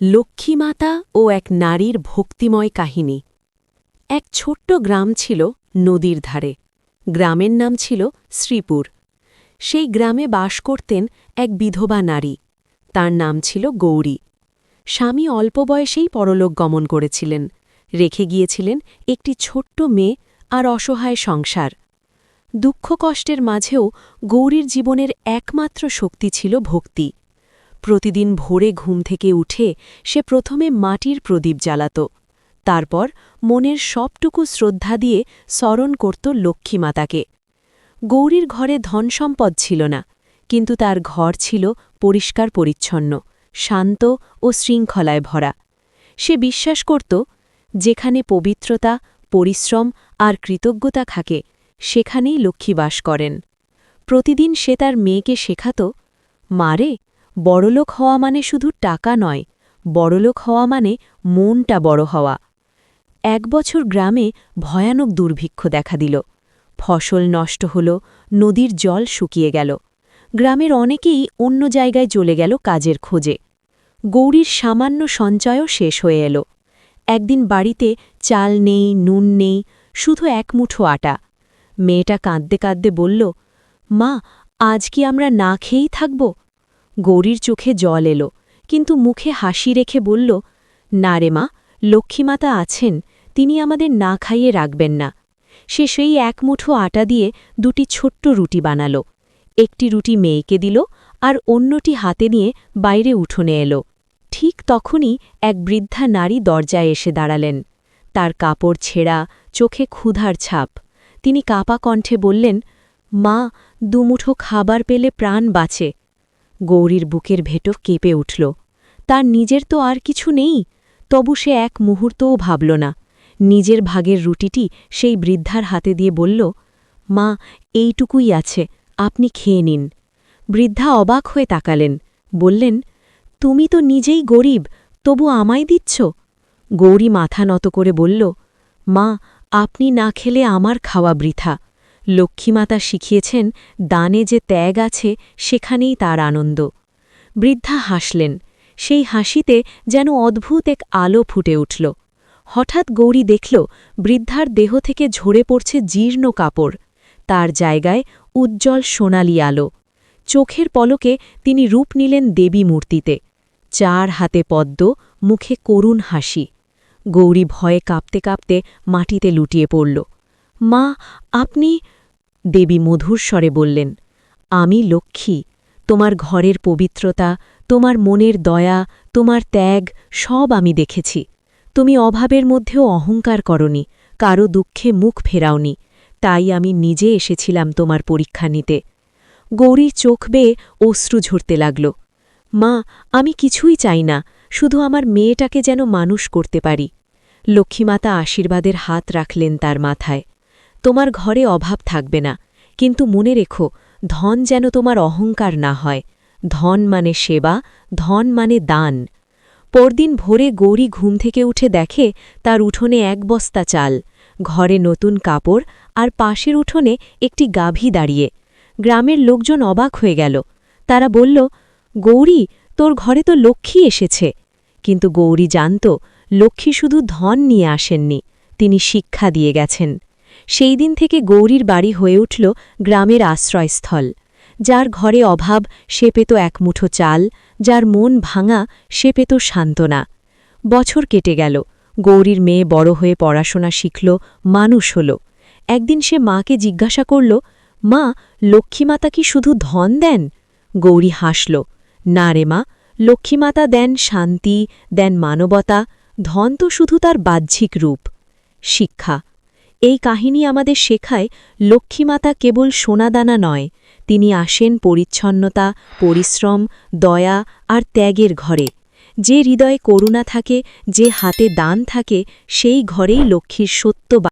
লক্ষ্মীমাতা ও এক নারীর ভক্তিময় কাহিনী। এক ছোট্ট গ্রাম ছিল নদীর ধারে। গ্রামের নাম ছিল শ্রীপুর। সেই গ্রামে বাস করতেন এক বিধবা নারী। তার নাম ছিল গৌরী। স্বামী অল্প বয়সেই পরলোক গমন করেছিলেন, রেখে গিয়েছিলেন একটি ছোট্ট মেয়ে আর অসহায় সংসার। দুঃখ কষ্টের মাঝেও গৌরীর জীবনের একমাত্র শক্তি ছিল ভক্তি। প্রতিদিন ভোরে ঘুম থেকে উঠে সে প্রথমে মাটির প্রদীপ জ্বালাত, তারপর মনের সবটুকু শ্রদ্ধা দিয়ে স্মরণ করত লক্ষ্মীমাতাকে। গৌরীর ঘরে ধনসম্পদ ছিল না, কিন্তু তার ঘর ছিল পরিষ্কার পরিচ্ছন্ন, শান্ত ও শৃঙ্খলায় ভরা। সে বিশ্বাস করত, যেখানে পবিত্রতা, পরিশ্রম আর কৃতজ্ঞতা থাকে, সেখানেই লক্ষ্মী বাস করেন। প্রতিদিন সে তার মেয়েকে শেখাত, মারে, বড়লোক হওয়া মানে শুধু টাকা নয়, বড়লোক হওয়া মানে মনটা বড় হওয়া। এক বছর গ্রামে ভয়ানক দুর্ভিক্ষ দেখা দিল। ফসল নষ্ট হল, নদীর জল শুকিয়ে গেল। গ্রামের অনেকেই অন্য জায়গায় চলে গেল কাজের খোঁজে। গৌরীর সামান্য সঞ্চয়ও শেষ হয়ে এল। একদিন বাড়িতে চাল নেই, নুন নেই, শুধু এক মুঠো আটা। মেয়েটা কাঁদতে কাঁদতে বলল, মা, আজ কি আমরা না খেয়েই থাকব? গৌরীর চোখে জল এলো, কিন্তু মুখে হাসি রেখে বলল, না রে মা, লক্ষ্মীমাতা আছেন, তিনি আমাদের না খাইয়ে রাখবেন না। সে সেই এক মুঠো আটা দিয়ে দুটি ছোট্ট রুটি বানাল। একটি রুটি মেয়েকে দিল, আর অন্যটি হাতে নিয়ে বাইরে উঠোনে এলো। ঠিক তখনই এক বৃদ্ধা নারী দরজায় এসে দাঁড়ালেন। তার কাপড় ছেঁড়া, চোখে ক্ষুধার ছাপ। তিনি কাপা কণ্ঠে বললেন, মা, দুমুঠো খাবার পেলে প্রাণ বাঁচে। গৌরীর বুকের ভেতর কেঁপে উঠল। তার নিজের তো আর কিছু নেই, তবু সে এক মুহূর্তও ভাবল না। নিজের ভাগের রুটিটি সেই বৃদ্ধার হাতে দিয়ে বলল, মা, এইটুকুই আছে, আপনি খেয়ে নিন। বৃদ্ধা অবাক হয়ে তাকালেন, বললেন, তুমি তো নিজেই গরিব, তবু আমায় দিচ্ছ? গৌরী মাথা নত করে বলল, মা, আপনি না খেলে আমার খাওয়া বৃথা। লক্ষ্মীমাতা শিখিয়েছেন, দানে যে ত্যাগ আছে, সেখানেই তার আনন্দ। বৃদ্ধা হাসলেন। সেই হাসিতে যেন অদ্ভুত এক আলো ফুটে উঠল। হঠাৎ গৌরী দেখল, বৃদ্ধার দেহ থেকে ঝরে পড়ছে জীর্ণ কাপড়। তার জায়গায় উজ্জ্বল সোনালি আলো। চোখের পলকে তিনি রূপ নিলেন দেবী মূর্তিতে। 4 হাতে পদ্ম, মুখে করুণ হাসি। গৌরী ভয়ে কাঁপতে কাঁপতে মাটিতে লুটিয়ে পড়ল। মা, আপনি? দেবী মধুর স্বরে বললেন, আমি লক্ষ্মী। তোমার ঘরের পবিত্রতা, তোমার মনের দয়া, তোমার ত্যাগ সব আমি দেখেছি। তুমি অভাবের মধ্যেও অহংকার করনি, কারো দুঃখে মুখ ফেরাওনি, তাই আমি নিজে এসেছিলাম তোমার পরীক্ষা নিতে। গৌরীর চোখ বেয়ে অশ্রু ঝরতে লাগল। মা, আমি কিছুই চাই না, শুধু আমার মেয়েটাকে যেন মানুষ করতে পারি। লক্ষ্মীমাতা আশীর্বাদের হাত রাখলেন তার মাথায়। তোমার ঘরে অভাব থাকবে না, কিন্তু মনে রেখো, ধন যেন তোমার অহংকার না হয়। ধন মানে সেবা, ধন মানে দান। পরদিন ভোরে গৌরী ঘুম থেকে উঠে দেখে, তার উঠোনে 1 বস্তা চাল, ঘরে নতুন কাপড়, আর পাশের উঠোনে একটি গাভী দাঁড়িয়ে। গ্রামের লোকজন অবাক হয়ে গেল। তারা বলল, গৌরী, তোর ঘরে তো লক্ষ্মী এসেছে। কিন্তু গৌরী জানত, লক্ষ্মী শুধু ধন নিয়ে আসেননি, তিনি শিক্ষা দিয়ে গেছেন। সেই দিন থেকে গৌরীর বাড়ি হয়ে উঠল গ্রামের আশ্রয়স্থল। যার ঘরে অভাব, সে পেত 1 মুঠো চাল, যার মন ভাঙা, সে পেত সান্ত্বনা। বছর কেটে গেল। গৌরীর মেয়ে বড় হয়ে পড়াশোনা শিখল, মানুষ হল। একদিন সে মাকে জিজ্ঞাসা করল, মা, লক্ষ্মীমাতা কি শুধু ধন দেন? গৌরী হাসল, না রে মা, লক্ষ্মীমাতা দেন শান্তি, দেন মানবতা। ধন তো শুধু তার বাহ্যিক রূপ। শিক্ষা। এই কাহিনী আমাদের শেখায়, লক্ষ্মীমাতা কেবল সোনাদানা নয়, তিনি আসেন পরিচ্ছন্নতা, পরিশ্রম, দয়া আর ত্যাগের ঘরে। যে হৃদয়ে করুণা থাকে, যে হাতে দান থাকে, সেই ঘরেই লক্ষ্মীর সত্য